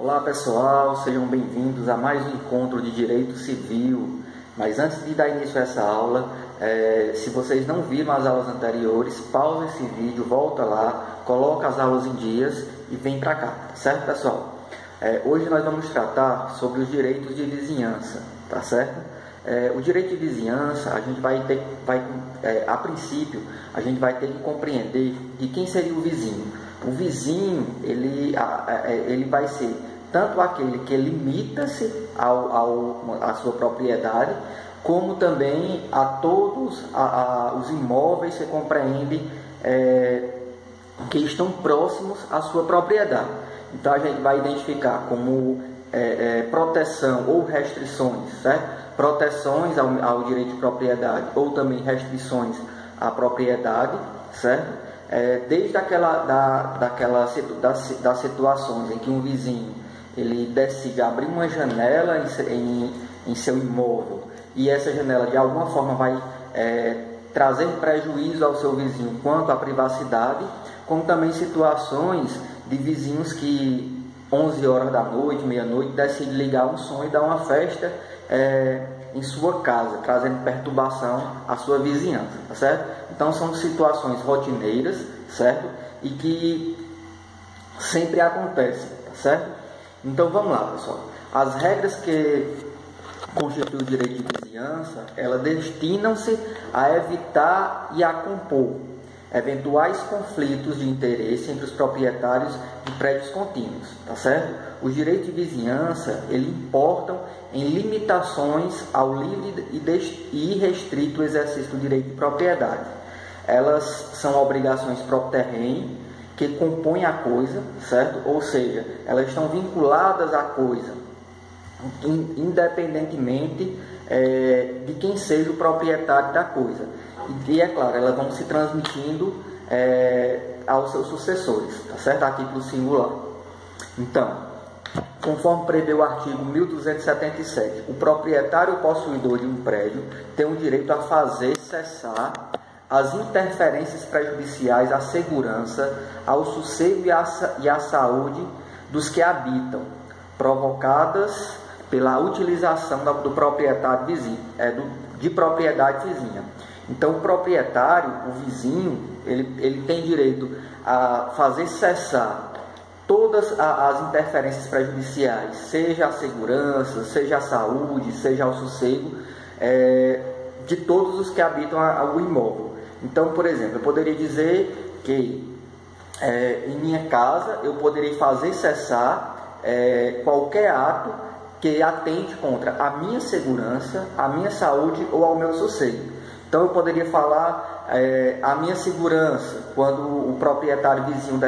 Olá pessoal, sejam bem-vindos a mais um encontro de Direito Civil. Mas antes de dar início a essa aula, se vocês não viram as aulas anteriores, pausa esse vídeo, volta lá, coloca as aulas em dias e vem para cá, certo pessoal? Hoje nós vamos tratar sobre os direitos de vizinhança, tá certo? O direito de vizinhança, a gente a princípio, a gente vai ter que compreender de quem seria o vizinho. O vizinho, ele vai ser tanto aquele que limita-se à sua propriedade, como também a todos os imóveis que compreendem que estão próximos à sua propriedade. Então a gente vai identificar como proteção ou restrições, certo? Proteções ao direito de propriedade ou também restrições à propriedade, certo? Desde das situações em que um vizinho ele decide abrir uma janela em seu imóvel e essa janela de alguma forma vai trazer prejuízo ao seu vizinho quanto à privacidade, como também situações de vizinhos que 11 horas da noite, meia-noite, decidem ligar um som e dar uma festa em sua casa, trazendo perturbação à sua vizinhança, tá certo? Então são situações rotineiras, certo? E que sempre acontecem, tá certo? Então vamos lá, pessoal. As regras que constituem o direito de vizinhança, elas destinam-se a evitar e a compor eventuais conflitos de interesse entre os proprietários de prédios contínuos, tá certo? Os direitos de vizinhança, eles importam em limitações ao livre e irrestrito exercício do direito de propriedade. Elas são obrigações pro-terreno que compõem a coisa, certo? Ou seja, elas estão vinculadas à coisa, independentemente de quem seja o proprietário da coisa. E é claro, elas vão se transmitindo aos seus sucessores, tá certo? A título singular. Então, conforme prevê o artigo 1277, o proprietário ou possuidor de um prédio tem o direito a fazer cessar as interferências prejudiciais à segurança, ao sossego e à saúde dos que habitam, provocadas pela utilização do proprietário vizinho, de propriedade vizinha. Então, o proprietário, o vizinho, ele tem direito a fazer cessar todas as interferências prejudiciais, seja a segurança, seja a saúde, seja ao sossego, de todos os que habitam o imóvel. Então, por exemplo, eu poderia dizer que em minha casa eu poderia fazer cessar qualquer ato que atente contra a minha segurança, a minha saúde ou ao meu sossego. Então eu poderia falar a minha segurança quando o proprietário vizinho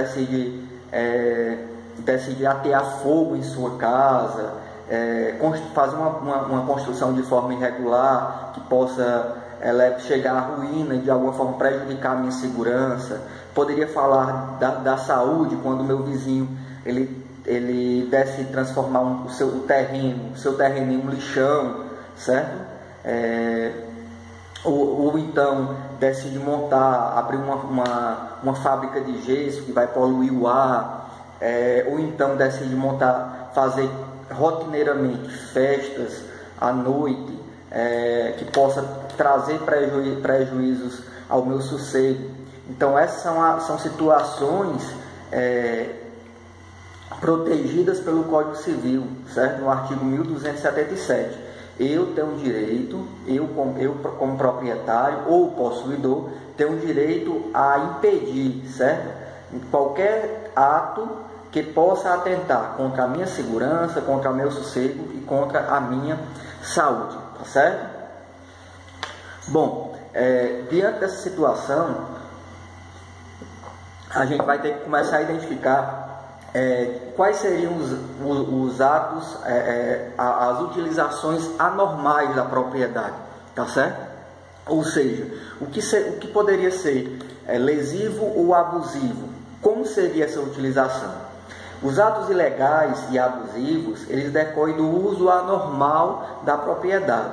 decide atear fogo em sua casa, fazer uma construção de forma irregular que possa chegar à ruína e de alguma forma prejudicar a minha segurança. Poderia falar da saúde quando o meu vizinho ele decide transformar o seu terreno em um lixão, certo? Ou então decide abrir uma fábrica de gesso que vai poluir o ar, ou então decide fazer rotineiramente festas à noite, que possa trazer prejuízos ao meu sossego. Então essas são situações protegidas pelo Código Civil, certo? No artigo 1277. Eu tenho direito, eu como proprietário ou possuidor, tenho direito a impedir, certo? Qualquer ato que possa atentar contra a minha segurança, contra o meu sossego e contra a minha saúde, tá certo? Bom, diante dessa situação, a gente vai ter que começar a identificar quais seriam os atos, as utilizações anormais da propriedade, tá certo? Ou seja, o que poderia ser lesivo ou abusivo? Como seria essa utilização? Os atos ilegais e abusivos, eles decorrem do uso anormal da propriedade,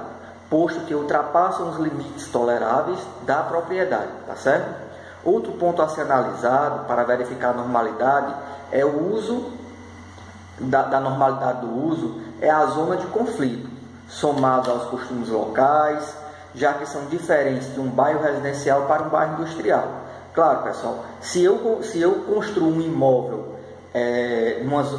posto que ultrapassam os limites toleráveis da propriedade, tá certo? Outro ponto a ser analisado para verificar a normalidade é o uso da normalidade do uso é a zona de conflito, somado aos costumes locais, já que são diferentes de um bairro residencial para um bairro industrial. Claro, pessoal, se eu construo um imóvel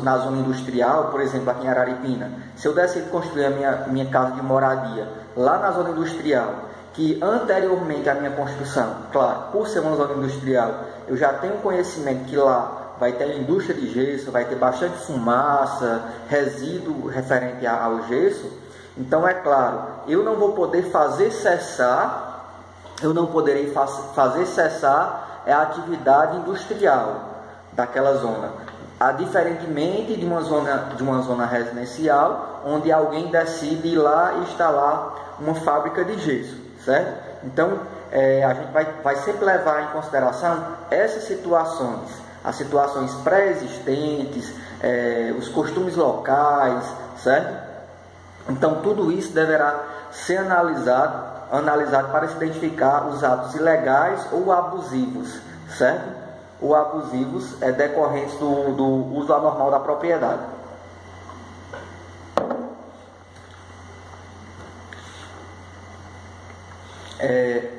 na zona industrial, por exemplo, aqui em Araripina, se eu decidir construir a minha casa de moradia lá na zona industrial, que anteriormente à minha construção, claro, por ser uma zona industrial, eu já tenho conhecimento que lá vai ter indústria de gesso, vai ter bastante fumaça, resíduo referente ao gesso, então é claro, eu não vou poder fazer cessar, a atividade industrial daquela zona, diferentemente de uma zona residencial, onde alguém decide ir lá e instalar uma fábrica de gesso, certo? Então, a gente vai sempre levar em consideração essas situações, as situações pré-existentes, os costumes locais, certo? Então, tudo isso deverá ser analisado para se identificar os atos ilegais ou abusivos, certo? Ou abusivos decorrentes do uso anormal da propriedade.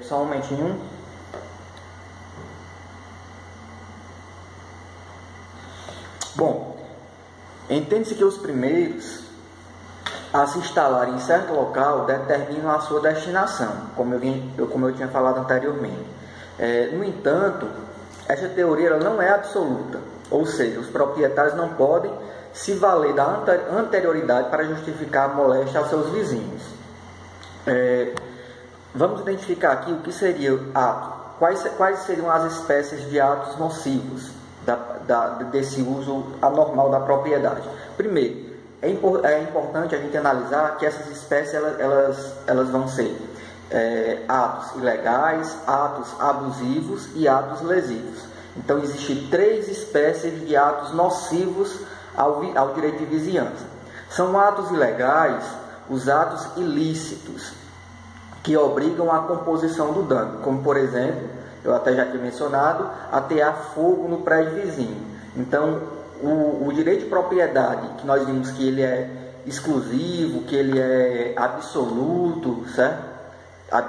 Só um momentinho. Bom, entende-se que os primeiros a se instalar em certo local determinam a sua destinação, como eu tinha falado anteriormente. No entanto, esta teoria ela não é absoluta, ou seja, os proprietários não podem se valer da anterioridade para justificar a moléstia aos seus vizinhos. Vamos identificar aqui o que seria ato, quais seriam as espécies de atos nocivos desse uso anormal da propriedade. Primeiro, é importante a gente analisar que essas espécies elas vão ser atos ilegais, atos abusivos e atos lesivos. Então, existem 3 espécies de atos nocivos ao direito de vizinhança. São atos ilegais, os atos ilícitos, que obrigam à composição do dano, como, por exemplo, eu até já tinha mencionado, atear fogo no prédio vizinho. Então, o direito de propriedade, que nós vimos que ele é exclusivo, que ele é absoluto, certo?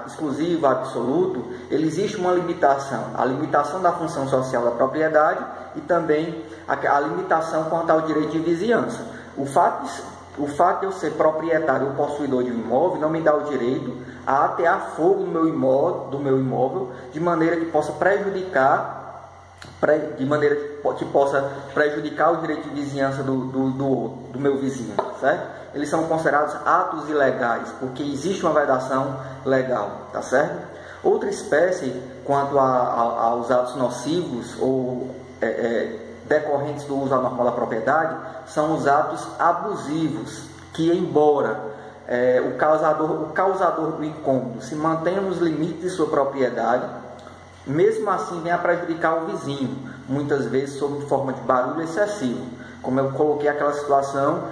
Exclusivo, absoluto, ele existe uma limitação, a limitação da função social da propriedade e também a limitação quanto ao direito de vizinhança. O fato de eu ser proprietário ou possuidor de um imóvel não me dá o direito a atear fogo no meu imóvel de maneira que possa prejudicar o direito de vizinhança do meu vizinho, certo? Eles são considerados atos ilegais, porque existe uma vedação legal, tá certo? Outra espécie, quanto aos atos nocivos ou decorrentes do uso anormal da propriedade, são os atos abusivos, que embora o causador do incômodo se mantenha nos limites de sua propriedade, mesmo assim vem a prejudicar o vizinho, muitas vezes sob forma de barulho excessivo, como eu coloquei aquela situação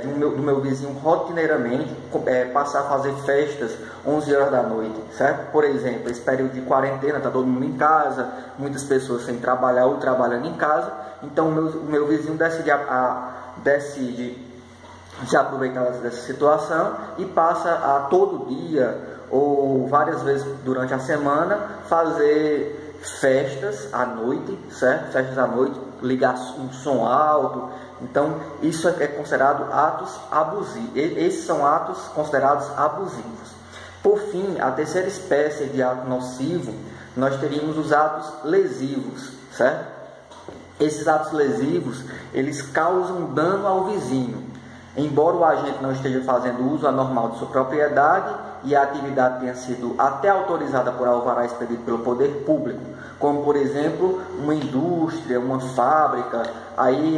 do meu vizinho rotineiramente passar a fazer festas 11 horas da noite, certo? Por exemplo, esse período de quarentena, está todo mundo em casa, muitas pessoas sem trabalhar ou trabalhando em casa, então o meu vizinho decide se aproveitar dessa situação e passa a todo dia ou várias vezes durante a semana fazer festas à noite, certo? Festas à noite, ligar um som alto. Então, isso é considerado atos abusivos. Esses são atos considerados abusivos. Por fim, a terceira espécie de ato nocivo, nós teríamos os atos lesivos, certo? Esses atos lesivos, eles causam dano ao vizinho. Embora o agente não esteja fazendo uso anormal de sua propriedade e a atividade tenha sido até autorizada por alvará expedido pelo poder público, como por exemplo uma indústria, uma fábrica, aí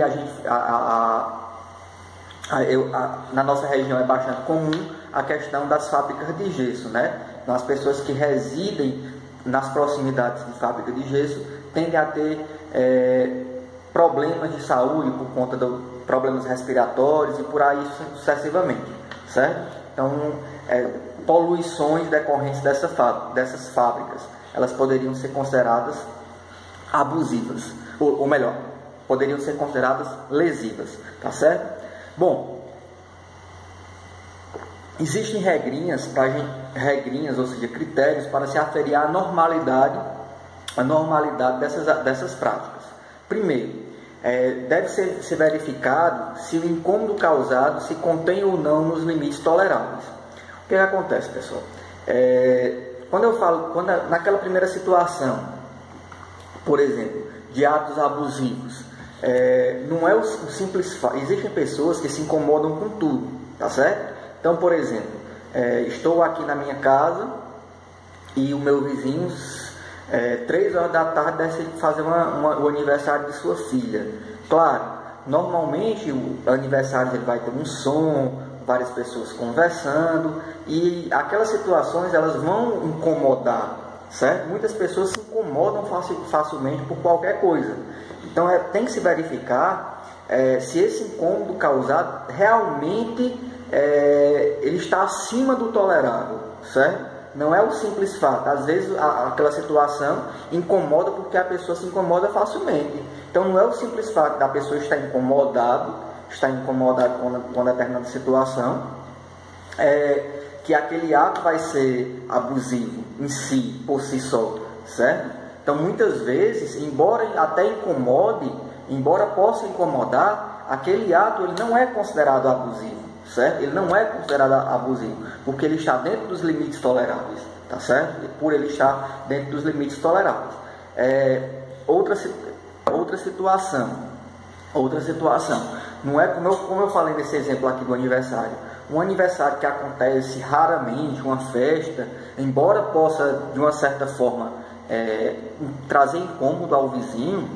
na nossa região é bastante comum a questão das fábricas de gesso, né? As pessoas que residem nas proximidades de fábrica de gesso tendem a ter problemas de saúde por conta de problemas respiratórios e por aí sucessivamente, certo? Então, poluições decorrentes dessas fábricas, elas poderiam ser consideradas abusivas, ou melhor, poderiam ser consideradas lesivas, tá certo? Bom, existem regrinhas, ou seja, critérios para se aferir a normalidade dessas práticas. Primeiro, deve ser verificado se o incômodo causado se contém ou não nos limites toleráveis. O que acontece, pessoal? Naquela primeira situação, por exemplo, de atos abusivos, não é o simples fato. Existem pessoas que se incomodam com tudo, tá certo? Então, por exemplo, estou aqui na minha casa e o meu vizinho, 3 horas da tarde, decide fazer o aniversário de sua filha. Claro, normalmente o aniversário ele vai ter um som, várias pessoas conversando, e aquelas situações elas vão incomodar, certo? Muitas pessoas se incomodam facilmente por qualquer coisa. Então tem que se verificar se esse incômodo causado realmente ele está acima do tolerável, certo? Não é o simples fato. Às vezes aquela situação incomoda porque a pessoa se incomoda facilmente. Então não é o simples fato da pessoa estar incomodado com determinada situação, que aquele ato vai ser abusivo em si, por si só, certo? Então muitas vezes, embora possa incomodar, aquele ato ele não é considerado abusivo, certo? Ele não é considerado abusivo, porque ele está dentro dos limites toleráveis, tá certo? Por ele estar dentro dos limites toleráveis. Outra situação, não é como eu falei nesse exemplo aqui do aniversário. Um aniversário que acontece raramente, uma festa, embora possa, de uma certa forma, trazer incômodo ao vizinho,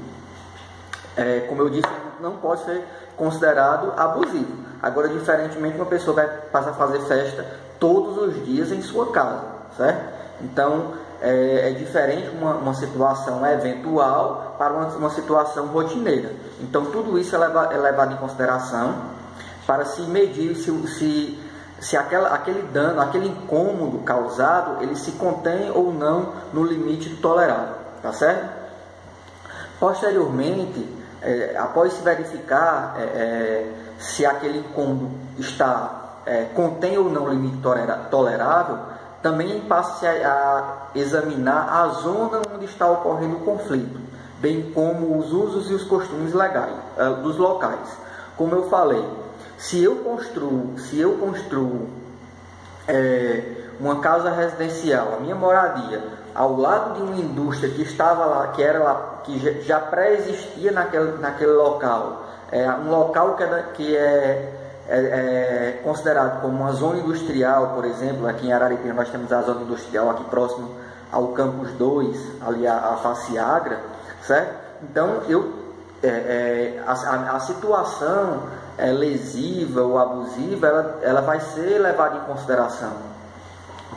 como eu disse, não pode ser considerado abusivo. Agora, diferentemente, uma pessoa vai passar a fazer festa todos os dias em sua casa, certo? Então, é diferente uma situação eventual para uma situação rotineira. Então, tudo isso é levado em consideração para se medir se aquele dano, aquele incômodo causado, ele se contém ou não no limite do tolerável, tá certo? Posteriormente, após se verificar se aquele incômodo contém ou não o limite tolerável, também passa-se a examinar a zona onde está ocorrendo o conflito, bem como os usos e os costumes legais dos locais. Como eu falei, se eu construo uma casa residencial, a minha moradia, ao lado de uma indústria que estava lá, que já pré-existia naquele local, um local que é considerado como uma zona industrial, por exemplo, aqui em Araripina nós temos a zona industrial aqui próximo ao Campus 2, ali a face Agra, certo? Então, a situação lesiva ou abusiva, ela vai ser levada em consideração.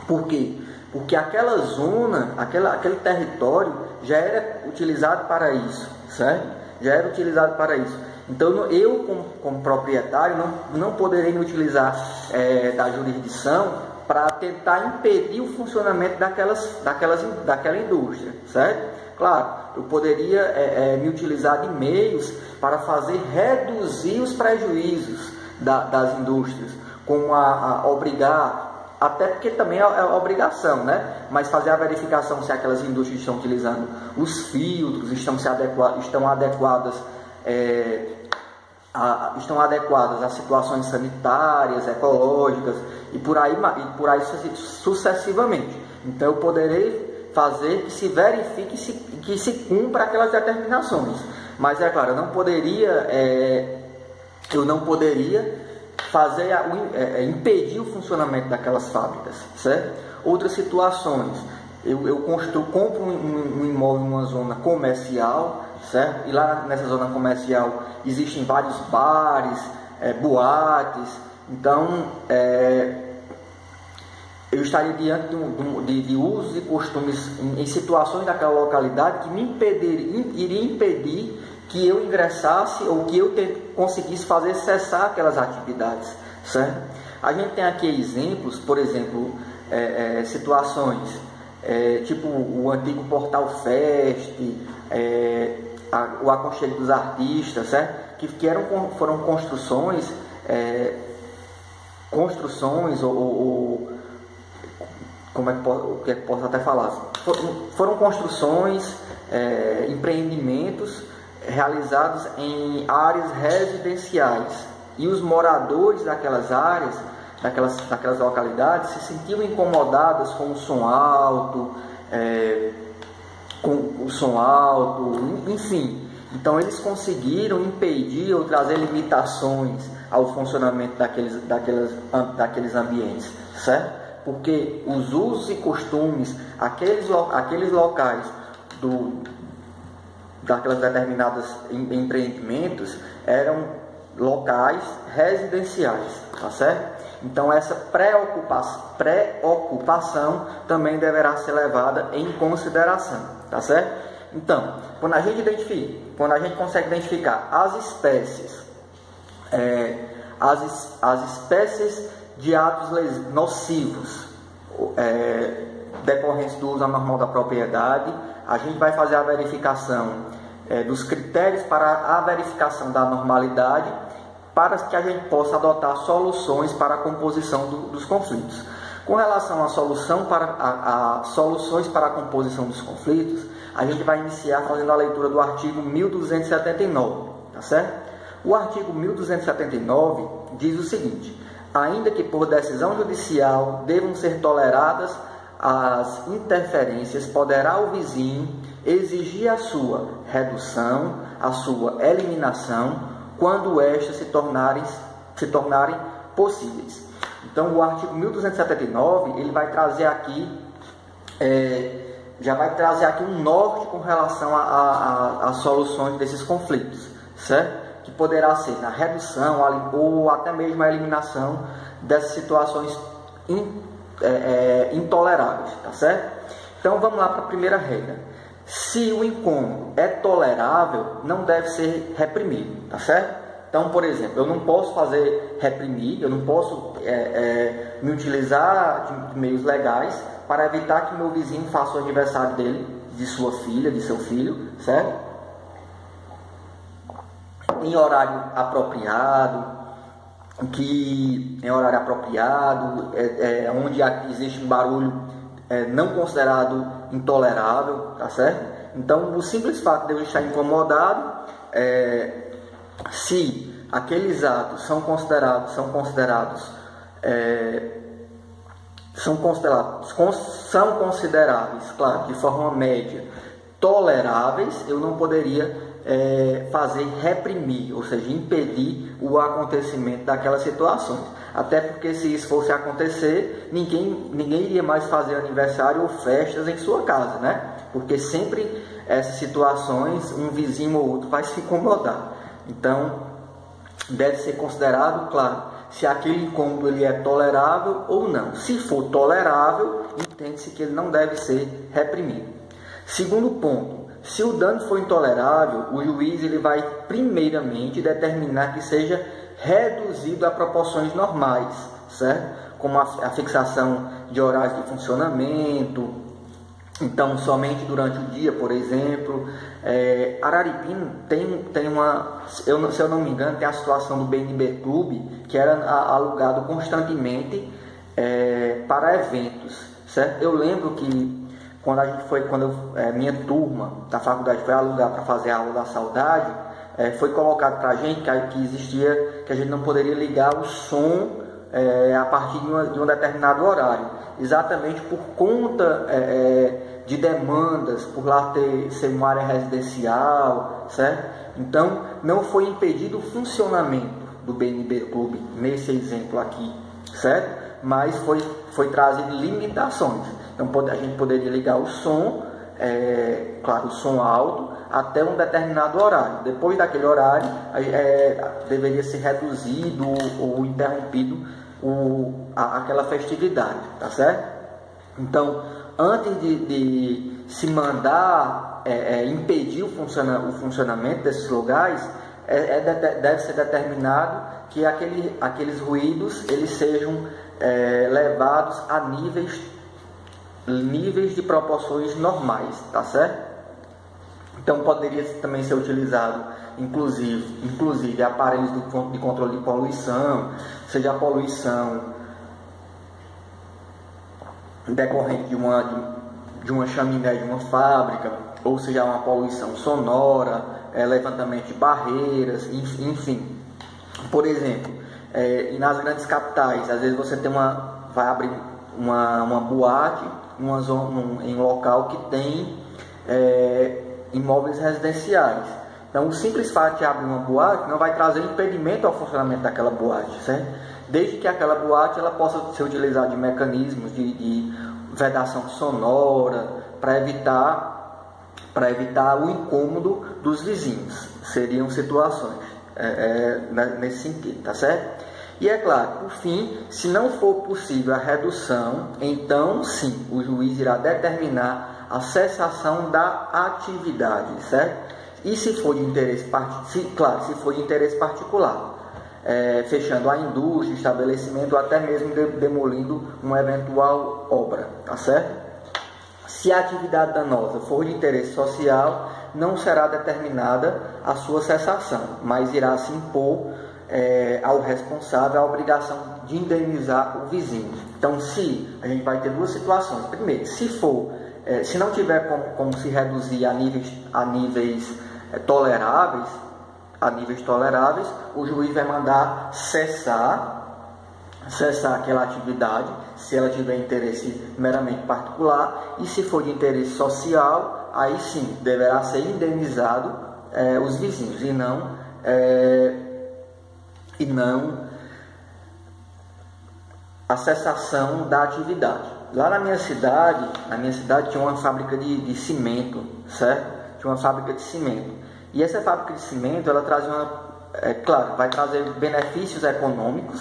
Por quê? Porque aquela zona, aquele território já era utilizado para isso, certo? Já era utilizado para isso. Então, eu, como proprietário, não poderei me utilizar da jurisdição para tentar impedir o funcionamento daquela indústria, certo? Claro, eu poderia me utilizar de meios para fazer reduzir os prejuízos das indústrias, como obrigar, até porque também é obrigação, né? Mas fazer a verificação se aquelas indústrias estão utilizando os filtros, estão adequadas às situações sanitárias, ecológicas e por aí sucessivamente. Então eu poderei fazer que se verifique que se cumpra aquelas determinações. Mas é claro, eu não poderia impedir o funcionamento daquelas fábricas, certo? Outras situações, eu compro um imóvel em uma zona comercial, certo? E lá nessa zona comercial existem vários bares, boates. Então, eu estaria diante de usos e costumes em situações daquela localidade que iria impedir que eu ingressasse ou que eu conseguisse fazer cessar aquelas atividades, certo? A gente tem aqui exemplos, por exemplo, situações tipo o antigo Portal Fest, o aconchego dos artistas, certo? Foram construções, como é que posso até falar? Foram construções, empreendimentos realizados em áreas residenciais, e os moradores daquelas áreas, daquelas localidades, se sentiam incomodados com o som alto, enfim. Então eles conseguiram impedir ou trazer limitações ao funcionamento daqueles ambientes, certo? Porque os usos e costumes, aqueles locais daquelas determinadas empreendimentos eram locais residenciais, tá certo? Então essa preocupação também deverá ser levada em consideração, tá certo? Então, quando a gente consegue identificar as espécies de atos nocivos decorrentes do uso anormal da propriedade, a gente vai fazer a verificação dos critérios para a verificação da normalidade, para que a gente possa adotar soluções para a composição dos conflitos. Com relação a soluções para a composição dos conflitos, a gente vai iniciar fazendo a leitura do artigo 1279, tá certo? O artigo 1279 diz o seguinte: ainda que por decisão judicial devam ser toleradas as interferências, poderá o vizinho exigir a sua redução, a sua eliminação, quando estas se tornarem possíveis. Então, o artigo 1279, ele vai trazer aqui, já vai trazer aqui um norte com relação às soluções desses conflitos, certo? Que poderá ser na redução ou até mesmo a eliminação dessas situações intoleráveis, tá certo? Então, vamos lá para a primeira regra. Se o incômodo é tolerável, não deve ser reprimido, tá certo? Então, por exemplo, eu não posso reprimir, eu não posso me utilizar de meios legais para evitar que meu vizinho faça o aniversário dele, de sua filha, de seu filho, certo? Em horário apropriado, onde existe um barulho não considerado intolerável, tá certo? Então, o simples fato de eu estar incomodado, se aqueles atos são considerados, claro, de forma média, toleráveis, eu não poderia reprimir, ou seja, impedir o acontecimento daquelas situações. Até porque, se isso fosse acontecer, ninguém iria mais fazer aniversário ou festas em sua casa, né? Porque sempre essas situações, um vizinho ou outro vai se incomodar. Então, deve ser considerado, claro, se aquele incômodo ele é tolerável ou não. Se for tolerável, entende-se que ele não deve ser reprimido. Segundo ponto, se o dano for intolerável, o juiz ele vai primeiramente determinar que seja reduzido a proporções normais, certo? Como a fixação de horários de funcionamento. Então, somente durante o dia, por exemplo. Araripina tem uma, se eu não me engano, tem a situação do BNB Clube, que era alugado constantemente para eventos, certo? Eu lembro que minha turma da faculdade foi alugar para fazer a aula da saudade, foi colocado para a gente que a gente não poderia ligar o som a partir de um determinado horário, exatamente por conta de demandas, por lá ser uma área residencial, certo? Então, não foi impedido o funcionamento do BNB Clube, nesse exemplo aqui, certo? Mas foi trazido limitações. Então, a gente poderia ligar o som, claro, o som alto, até um determinado horário. Depois daquele horário, deveria ser reduzido ou interrompido aquela festividade, tá certo? Então, antes de se mandar impedir o funcionamento desses lugares, deve ser determinado que aqueles ruídos eles sejam levados a níveis de proporções normais, tá certo? Então poderia também ser utilizado, inclusive aparelhos de controle de poluição, seja a poluição decorrente de uma chaminé de uma fábrica, ou seja uma poluição sonora, levantamento de barreiras, enfim. Por exemplo, nas grandes capitais, às vezes você vai abrir uma boate em um local que tem imóveis residenciais. Então, o simples fato de abrir uma boate não vai trazer impedimento ao funcionamento daquela boate, certo? Desde que aquela boate ela possa ser utilizada de mecanismos de vedação sonora para evitar o incômodo dos vizinhos. Seriam situações nesse sentido, tá certo? E é claro, por fim, se não for possível a redução, então sim, o juiz irá determinar a cessação da atividade, certo? E se for de interesse particular, fechando a indústria, estabelecimento, ou até mesmo demolindo uma eventual obra, tá certo? Se a atividade danosa for de interesse social, não será determinada a sua cessação, mas irá se impor ao responsável a obrigação de indenizar o vizinho. Então, se a gente vai ter duas situações. Primeiro, se não tiver como se reduzir a níveis toleráveis, o juiz vai mandar cessar aquela atividade, se ela tiver interesse meramente particular, e se for de interesse social, aí sim deverá ser indenizado os vizinhos e não a cessação da atividade. Lá na minha cidade tinha uma fábrica de cimento, certo? Tinha uma fábrica de cimento. E essa fábrica de cimento, ela traz vai trazer benefícios econômicos,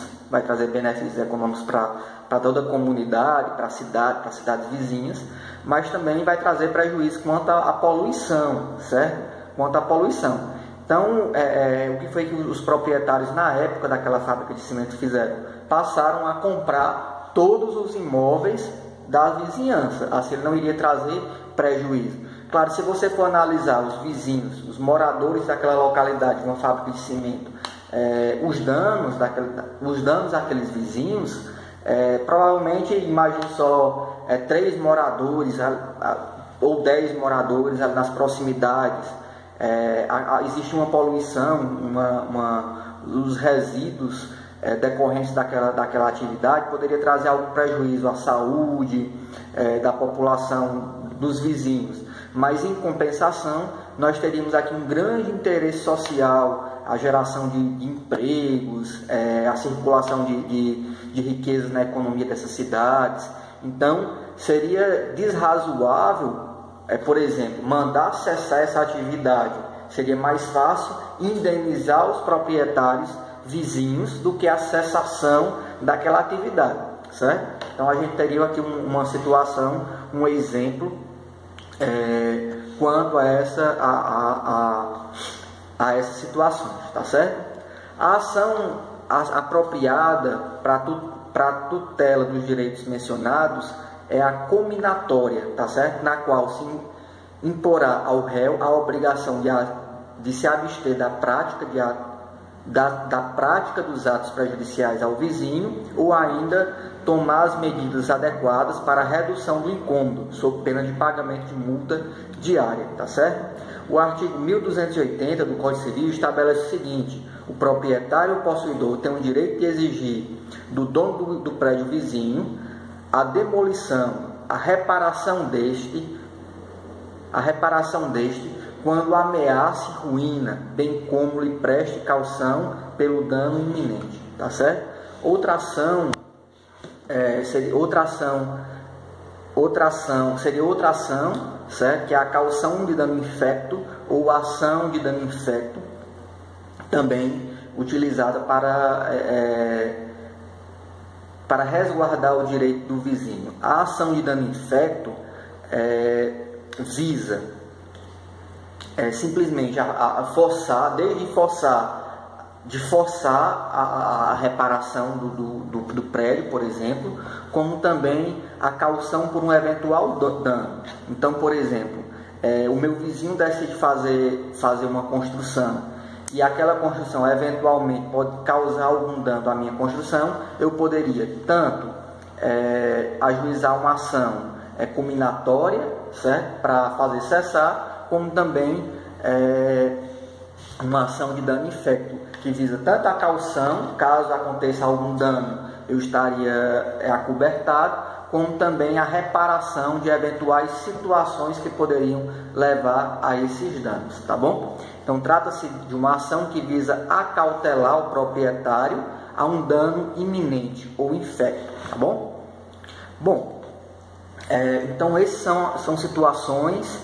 para toda a comunidade, para as cidades vizinhas, mas também vai trazer prejuízo quanto à poluição, certo? Quanto à poluição. Então, o que foi que os proprietários na época daquela fábrica de cimento fizeram? Passaram a comprar todos os imóveis da vizinhança, assim ele não iria trazer prejuízo. Claro, se você for analisar os vizinhos, os moradores daquela localidade, de uma fábrica de cimento, os danos àqueles vizinhos, provavelmente, imagine só, 3 moradores ou 10 moradores ali nas proximidades, existe uma poluição, os resíduos decorrentes daquela atividade poderia trazer algum prejuízo à saúde da população, dos vizinhos. Mas em compensação, nós teríamos aqui um grande interesse social, a geração de empregos, a circulação de riquezas na economia dessas cidades. Então, seria desrazoável, por exemplo, mandar cessar essa atividade. Seria mais fácil indenizar os proprietários vizinhos do que a cessação daquela atividade, certo? Então, a gente teria aqui uma situação, um exemplo, quanto a essas situações, tá certo? A ação apropriada para a tutela dos direitos mencionados é a cominatória, tá certo? Na qual se imporá ao réu a obrigação de se abster da prática dos atos prejudiciais ao vizinho, ou ainda tomar as medidas adequadas para a redução do incômodo, sob pena de pagamento de multa diária, tá certo? O artigo 1280 do Código Civil estabelece o seguinte: o proprietário ou possuidor tem o direito de exigir do dono do prédio vizinho a demolição, a reparação deste quando ameace ruína, bem como lhe preste caução pelo dano iminente, tá certo? Outra ação seria outra ação, certo? Que é a caução de dano infecto ou ação de dano infecto, também utilizada para resguardar o direito do vizinho. A ação de dano infecto visa simplesmente forçar a reparação do prédio, por exemplo, como também a caução por um eventual dano. Então, por exemplo, o meu vizinho decide fazer uma construção e aquela construção eventualmente pode causar algum dano à minha construção, eu poderia tanto ajuizar uma ação culminatória, certo? Para fazer cessar, como também uma ação de dano infecto, que visa tanto a caução, caso aconteça algum dano, eu estaria acobertado, como também a reparação de eventuais situações que poderiam levar a esses danos, tá bom? Então, trata-se de uma ação que visa acautelar o proprietário a um dano iminente ou infecto, tá bom? Bom, então esses são situações,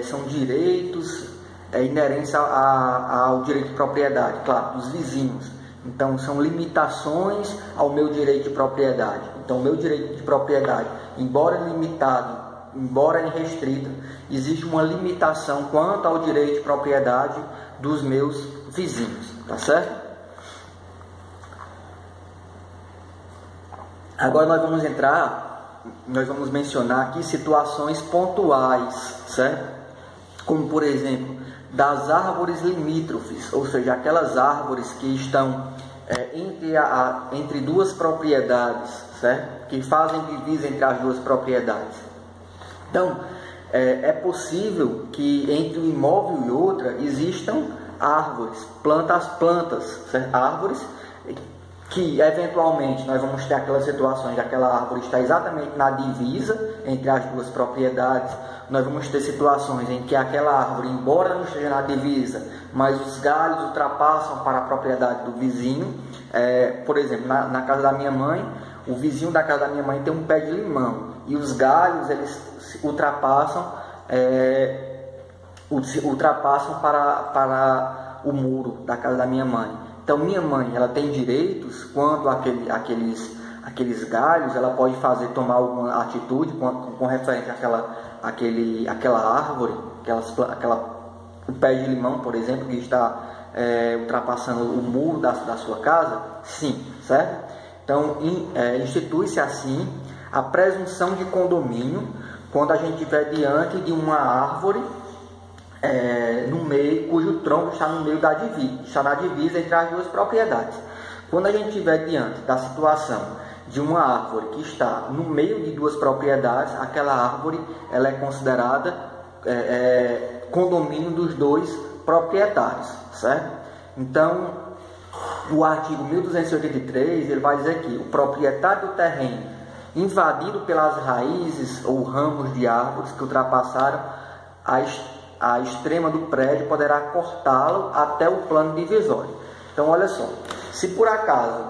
são direitos inerentes ao direito de propriedade, claro, dos vizinhos. Então, são limitações ao meu direito de propriedade. Então, o meu direito de propriedade, embora limitado, embora irrestrito, existe uma limitação quanto ao direito de propriedade dos meus vizinhos, tá certo? Agora nós vamos mencionar aqui situações pontuais, certo? Como, por exemplo, das árvores limítrofes, ou seja, aquelas árvores que estão entre duas propriedades, certo? Que fazem divisa entre as duas propriedades. Então, é possível que entre um imóvel e outra existam árvores, plantas, certo? Árvores que eventualmente nós vamos ter aquelas situações de aquela árvore está exatamente na divisa entre as duas propriedades. Nós vamos ter situações em que aquela árvore, embora não esteja na divisa, mas os galhos ultrapassam para a propriedade do vizinho. Por exemplo, na casa da minha mãe, o vizinho da casa da minha mãe tem um pé de limão e os galhos eles ultrapassam para o muro da casa da minha mãe. Então, minha mãe, ela tem direitos quanto àqueles galhos, ela pode tomar alguma atitude com referência àquela árvore, o pé de limão, por exemplo, que está ultrapassando o muro da sua casa? Sim, certo? Então, institui-se assim a presunção de condomínio quando a gente estiver diante de uma árvore no meio, cujo tronco está no meio está na divisa entre as duas propriedades. Quando a gente estiver diante da situação de uma árvore que está no meio de duas propriedades, aquela árvore ela é considerada condomínio dos dois proprietários, certo? Então, o artigo 1283 ele vai dizer que o proprietário do terreno invadido pelas raízes ou ramos de árvores que ultrapassaram a extrema do prédio poderá cortá-lo até o plano divisório. Então, olha só, se por acaso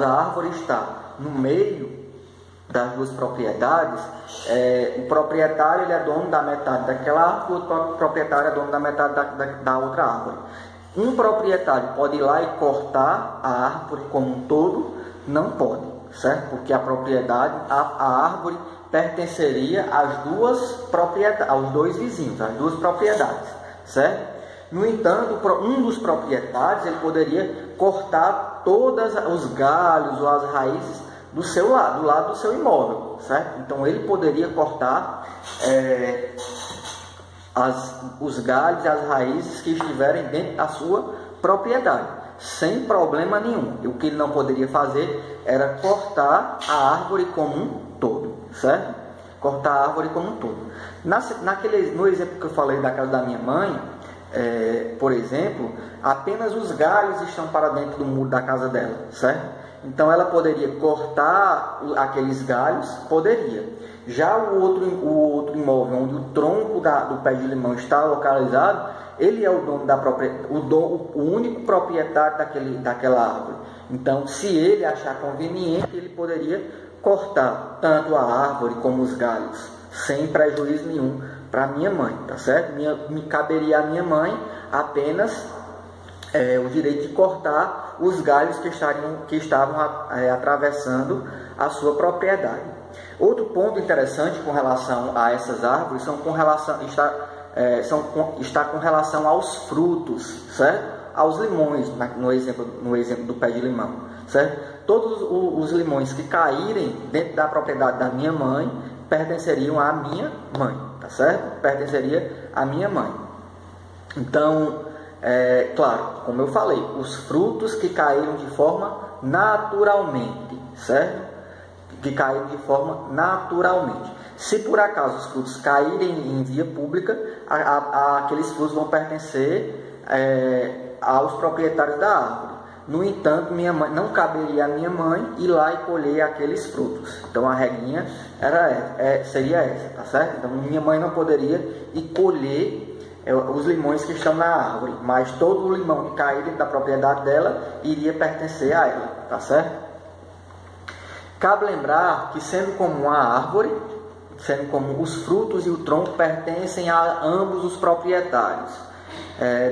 a árvore está no meio das duas propriedades, o proprietário ele é dono da metade daquela árvore, o outro proprietário é dono da metade da outra árvore. Um proprietário pode ir lá e cortar a árvore como um todo? Não pode, certo? Porque a árvore pertenceria aos dois vizinhos, às duas propriedades, certo? No entanto, um dos proprietários ele poderia cortar todos os galhos ou as raízes do lado do seu imóvel, certo? Então ele poderia cortar os galhos e as raízes que estiverem dentro da sua propriedade, sem problema nenhum. E o que ele não poderia fazer era cortar a árvore como um todo, certo? Cortar a árvore como um todo. No exemplo que eu falei da casa da minha mãe, por exemplo, apenas os galhos estão para dentro do muro da casa dela, certo? Então ela poderia cortar aqueles galhos, poderia. Já o outro imóvel, onde o tronco do pé de limão está localizado, ele é o dono da propriedade, o único proprietário daquela árvore. Então, se ele achar conveniente, ele poderia cortar tanto a árvore como os galhos, sem prejuízo nenhum para minha mãe, tá certo? Me caberia à minha mãe apenas o direito de cortar os galhos que estavam atravessando a sua propriedade. Outro ponto interessante com relação a essas árvores está com relação aos frutos, certo? Aos limões, no exemplo do pé de limão, certo? Todos os limões que caírem dentro da propriedade da minha mãe pertenceriam à minha mãe, tá certo? Pertenceria à minha mãe. Então, claro, como eu falei, os frutos que caíram de forma naturalmente, certo? Que caíram de forma naturalmente. Se por acaso os frutos caírem em via pública, aqueles frutos vão pertencer aos proprietários da árvore. No entanto, minha mãe, não caberia à minha mãe ir lá e colher aqueles frutos. Então a regrinha seria essa, tá certo? Então minha mãe não poderia ir colher os limões que estão na árvore, mas todo o limão que cair dentro da propriedade dela iria pertencer a ela, tá certo? Cabe lembrar que, sendo como uma árvore, sendo como os frutos e o tronco pertencem a ambos os proprietários,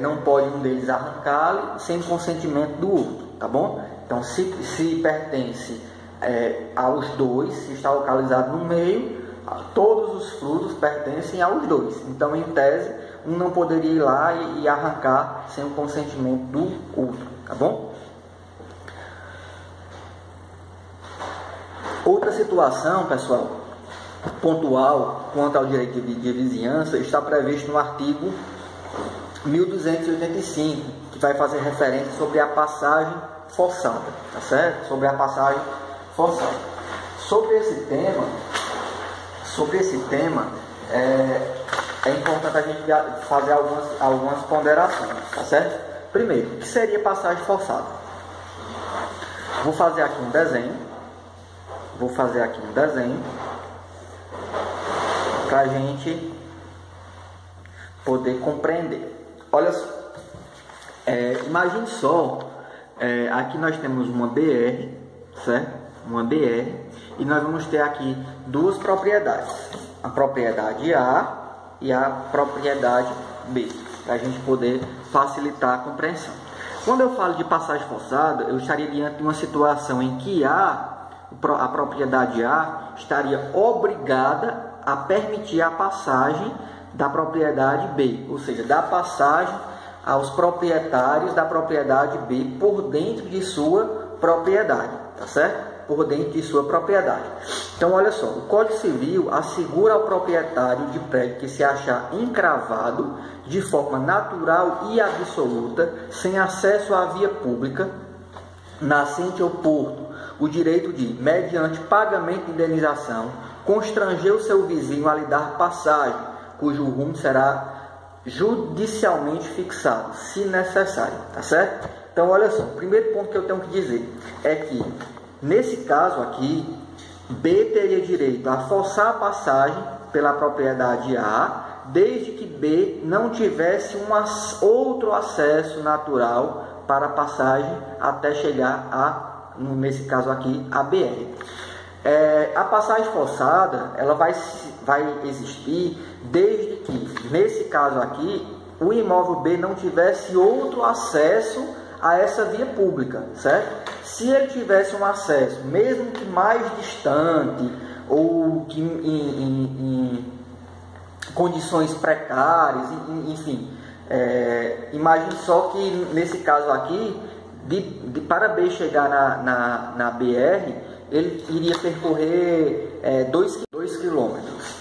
não pode um deles arrancá-lo sem consentimento do outro, tá bom? Então, se pertence aos dois, se está localizado no meio, todos os frutos pertencem aos dois. Então, em tese, um não poderia ir lá e arrancar sem o consentimento do outro, tá bom? Outra situação, pessoal, pontual quanto ao direito de vizinhança está previsto no artigo 1285, que vai fazer referência sobre a passagem forçada, tá certo? Sobre a passagem forçada. Sobre esse tema, é importante a gente fazer algumas ponderações, tá certo? Primeiro, o que seria passagem forçada? Vou fazer aqui um desenho. Para a gente poder compreender. Olha só, imagine só, aqui nós temos uma BR, certo? Uma BR, e nós vamos ter aqui duas propriedades, a propriedade A e a propriedade B, para a gente poder facilitar a compreensão. Quando eu falo de passagem forçada, eu estaria diante de uma situação em que a propriedade A estaria obrigada a permitir a passagem da propriedade B, ou seja, da passagem aos proprietários da propriedade B por dentro de sua propriedade, tá certo? Por dentro de sua propriedade. Então, olha só, o Código Civil assegura ao proprietário de prédio que se achar encravado de forma natural e absoluta, sem acesso à via pública, nascente ou porto, o direito de, mediante pagamento de indenização, constranger o seu vizinho a lhe dar passagem, cujo rumo será judicialmente fixado, se necessário, tá certo? Então, olha só, o primeiro ponto que eu tenho que dizer é que, nesse caso aqui, B teria direito a forçar a passagem pela propriedade A, desde que B não tivesse outro acesso natural para a passagem até chegar nesse caso aqui, a BR. A passagem forçada, ela vai existir desde que, nesse caso aqui, o imóvel B não tivesse outro acesso a essa via pública, certo? Se ele tivesse um acesso, mesmo que mais distante, ou que em condições precárias, enfim, imagine só que nesse caso aqui, para B chegar na BR, ele iria percorrer 2 quilômetros.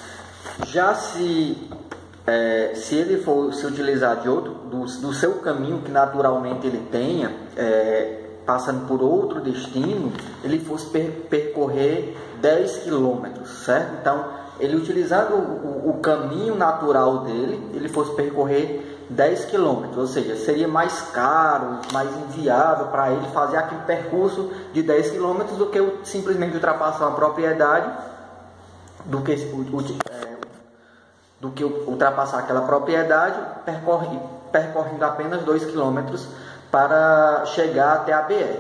Já se ele fosse utilizar do seu caminho que naturalmente ele tenha, passando por outro destino, ele fosse percorrer 10 quilômetros, certo? Então, ele utilizando o caminho natural dele, ele fosse percorrer 10 quilômetros, ou seja, seria mais caro, mais inviável para ele fazer aquele percurso de 10 quilômetros do que simplesmente ultrapassar uma propriedade, do que ultrapassar aquela propriedade percorrendo apenas 2 quilômetros para chegar até a BR.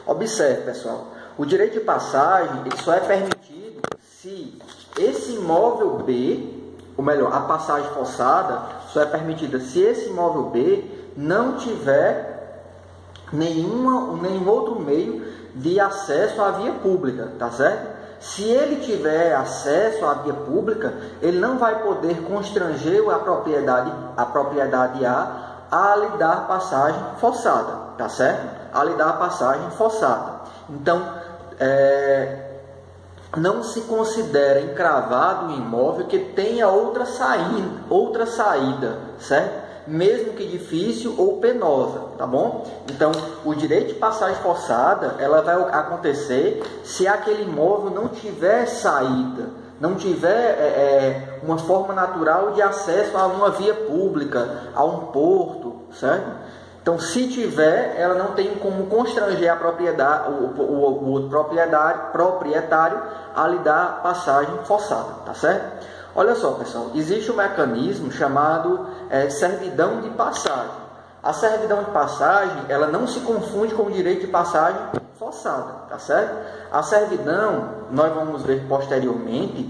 Observe, pessoal, o direito de passagem ele só é permitido se esse imóvel B, ou melhor, a passagem forçada só é permitida se esse imóvel B não tiver nenhum outro meio de acesso à via pública, tá certo? Se ele tiver acesso à via pública, ele não vai poder constranger a propriedade A lhe dar passagem forçada, tá certo? A lhe dar passagem forçada. Então, não se considera encravado o imóvel que tenha outra saída, certo? Mesmo que difícil ou penosa, tá bom? Então, o direito de passagem forçada, ela vai acontecer se aquele imóvel não tiver saída, não tiver uma forma natural de acesso a uma via pública, a um porto, certo? Então, se tiver, ela não tem como constranger a propriedade, o proprietário a lhe dar passagem forçada, tá certo? Olha só, pessoal, existe um mecanismo chamado servidão de passagem. A servidão de passagem, ela não se confunde com o direito de passagem forçada, tá certo? A servidão, nós vamos ver posteriormente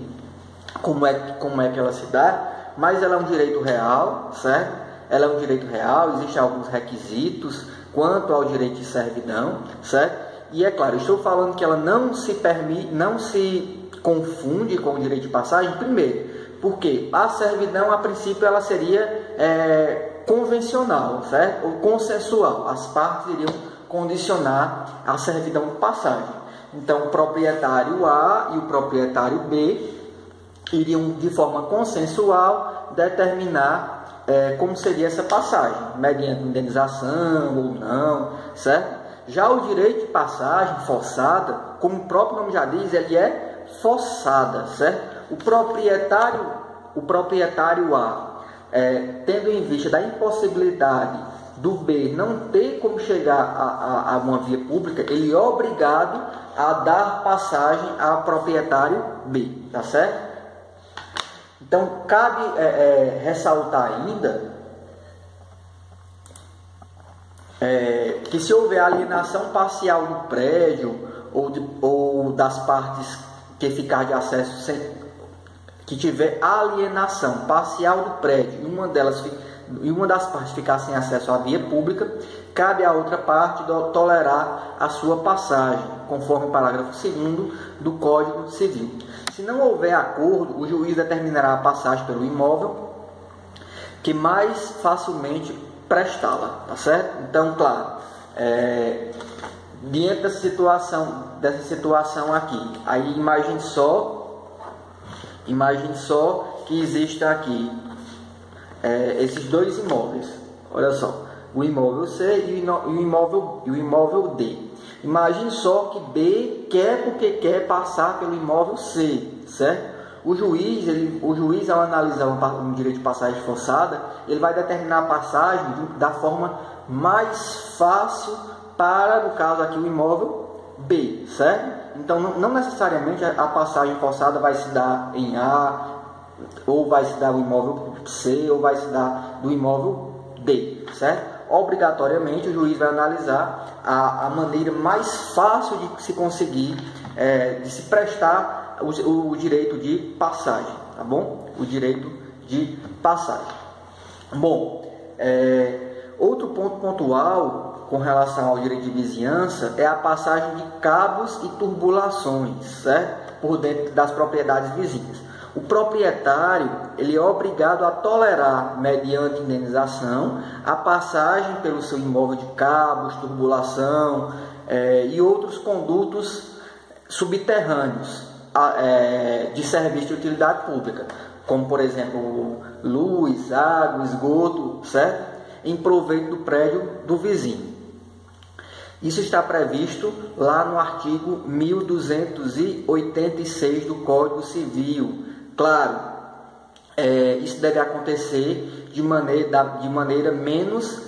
como é que ela se dá, mas ela é um direito real, certo? Ela é um direito real, existem alguns requisitos quanto ao direito de servidão, certo? E é claro, estou falando que ela não se confunde com o direito de passagem, primeiro, porque a servidão, a princípio, ela seria convencional, certo? Ou consensual. As partes iriam condicionar a servidão de passagem. Então, o proprietário A e o proprietário B iriam, de forma consensual, determinar como seria essa passagem, mediante indenização ou não, certo? Já o direito de passagem forçada, como o próprio nome já diz, ele é forçada, certo? O proprietário A, tendo em vista da impossibilidade do B não ter como chegar a uma via pública, ele é obrigado a dar passagem ao proprietário B, tá certo? Então, cabe ressaltar ainda que se houver alienação parcial do prédio ou das partes que ficar de acesso que tiver alienação parcial do prédio e uma das partes ficar sem acesso à via pública, cabe à outra parte tolerar a sua passagem, conforme o parágrafo 2º do Código Civil. Se não houver acordo, o juiz determinará a passagem pelo imóvel que mais facilmente prestá-la, tá certo? Então, claro, diante dessa situação aqui, aí imagine só que exista aqui esses dois imóveis. Olha só, o imóvel C e o imóvel D. Imagine só que B porque quer passar pelo imóvel C, certo? O juiz, ao analisar um direito de passagem forçada, ele vai determinar a passagem da forma mais fácil para, no caso aqui, o imóvel B, certo? Então, não necessariamente a passagem forçada vai se dar em A, ou vai se dar do imóvel C, ou vai se dar do imóvel D, certo? Obrigatoriamente, o juiz vai analisar a maneira mais fácil de se conseguir, de se prestar o direito de passagem, tá bom? O direito de passagem. Bom, outro ponto pontual com relação ao direito de vizinhança é a passagem de cabos e tubulações, certo? Por dentro das propriedades vizinhas. O proprietário, ele é obrigado a tolerar, mediante indenização, a passagem pelo seu imóvel de cabos, tubulação e outros condutos subterrâneos de serviço de utilidade pública, como, por exemplo, luz, água, esgoto, certo? Em proveito do prédio do vizinho. Isso está previsto lá no artigo 1286 do Código Civil. Claro, isso deve acontecer de maneira menos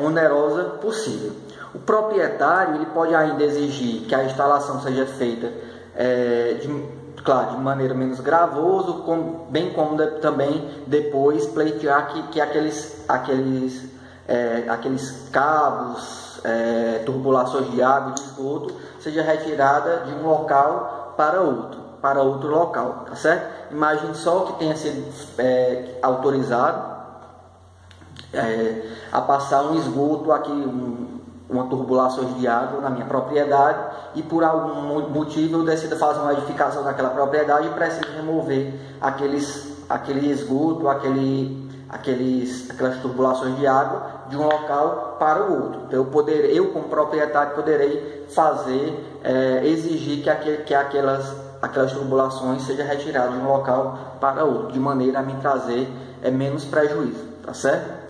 onerosa possível. O proprietário, ele pode ainda exigir que a instalação seja feita de maneira menos gravosa, bem como também depois pleitear que aqueles cabos, tubulações de água e de esgoto seja retirada de um local para outro local, tá certo? Imagine só que tenha sido autorizado a passar um esgoto aqui, uma tubulação de água na minha propriedade, e por algum motivo eu decido fazer uma edificação naquela propriedade e preciso remover aquele esgoto, aquelas tubulações de água de um local para o outro. Então eu como proprietário poderei exigir que aquelas tubulações sejam retiradas de um local para outro, de maneira a me trazer menos prejuízo, tá certo?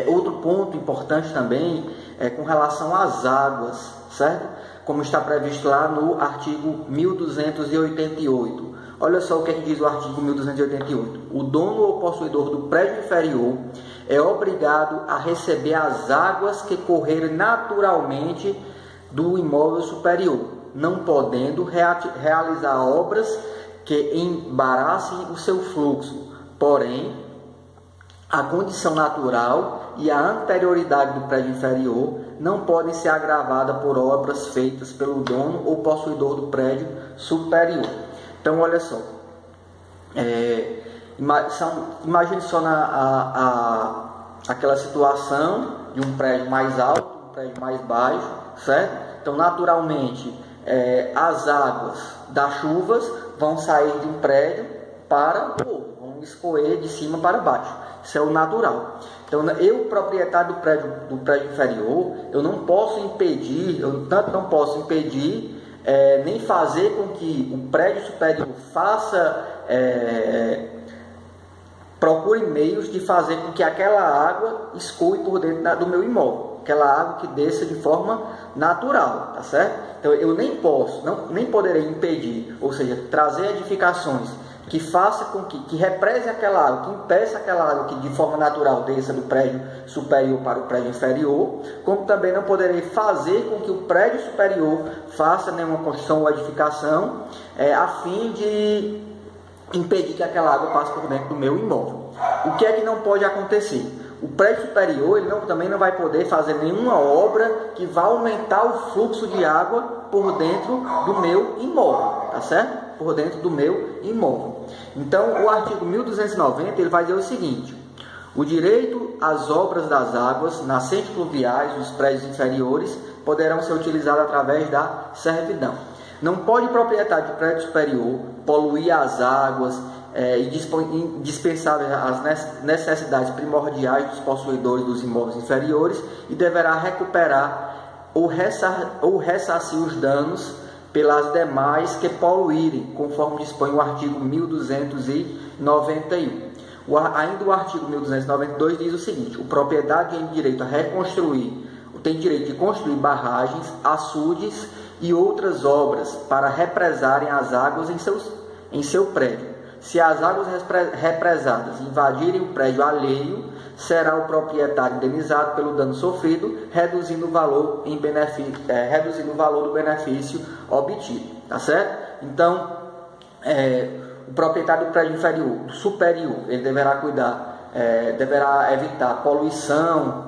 Outro ponto importante também é com relação às águas, certo? Como está previsto lá no artigo 1288. Olha só o que diz o artigo 1288. O dono ou possuidor do prédio inferior é obrigado a receber as águas que correrem naturalmente do imóvel superior, não podendo realizar obras que embaraçem o seu fluxo. Porém, a condição natural e a anterioridade do prédio inferior não podem ser agravadas por obras feitas pelo dono ou possuidor do prédio superior. Então, olha só, imagine só aquela situação de um prédio mais alto, um prédio mais baixo, certo? Então, naturalmente, as águas das chuvas vão sair de um prédio para o outro, vão escorrer de cima para baixo. Isso é o natural. Então, eu, proprietário do prédio inferior, eu não posso impedir, nem fazer com que o prédio superior procure meios de fazer com que aquela água escoe por dentro do meu imóvel, aquela água que desça de forma natural, tá certo? Então, eu nem poderei impedir, ou seja, trazer edificações que faça com que represe aquela água, que impeça aquela água que de forma natural desça do prédio superior para o prédio inferior, como também não poderei fazer com que o prédio superior faça nenhuma construção ou edificação a fim de impedir que aquela água passe por dentro do meu imóvel. O que é que não pode acontecer? O prédio superior também não vai poder fazer nenhuma obra que vá aumentar o fluxo de água por dentro do meu imóvel, tá certo? Por dentro do meu imóvel. Então, o artigo 1290 ele vai dizer o seguinte: o direito às obras das águas nascentes pluviais dos prédios inferiores poderão ser utilizados através da servidão. Não pode o proprietário de prédio superior poluir as águas e dispensar as necessidades primordiais dos possuidores dos imóveis inferiores e deverá recuperar ou ressarcir os danos pelas demais que poluírem, conforme dispõe o artigo 1291. Ainda o artigo 1292 diz o seguinte: o proprietário tem direito de construir barragens, açudes e outras obras para represarem as águas em seu prédio. Se as águas represadas invadirem o prédio alheio, será o proprietário indenizado pelo dano sofrido, reduzindo o valor do benefício obtido, tá certo? Então, o proprietário do prédio superior, ele deverá deverá evitar a poluição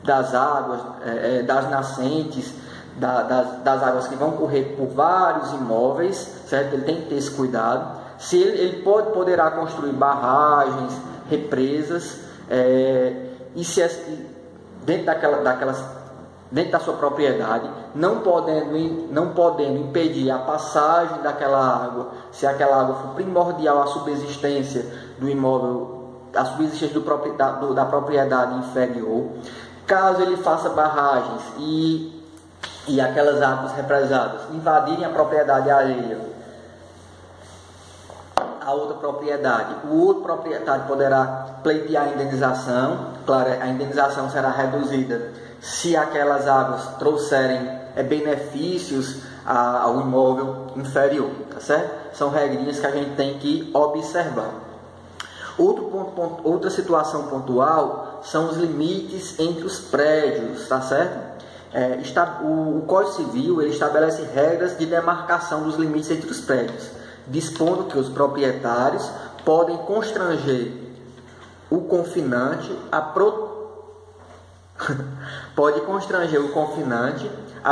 das águas, das nascentes, das águas que vão correr por vários imóveis, certo? Ele tem que ter esse cuidado. Se ele poderá construir barragens, represas, e se dentro da sua propriedade, não podendo impedir a passagem daquela água, se aquela água for primordial à subsistência do imóvel, à subsistência da propriedade inferior. Caso ele faça barragens e aquelas águas represadas invadirem a propriedade alheia, a outra propriedade, o outro proprietário poderá pleitear a indenização. Claro, a indenização será reduzida se aquelas águas trouxerem benefícios ao imóvel inferior, tá certo? São regrinhas que a gente tem que observar. Outra situação pontual são os limites entre os prédios, tá certo? O Código Civil ele estabelece regras de demarcação dos limites entre os prédios, dispondo que os proprietários podem constranger o confinante a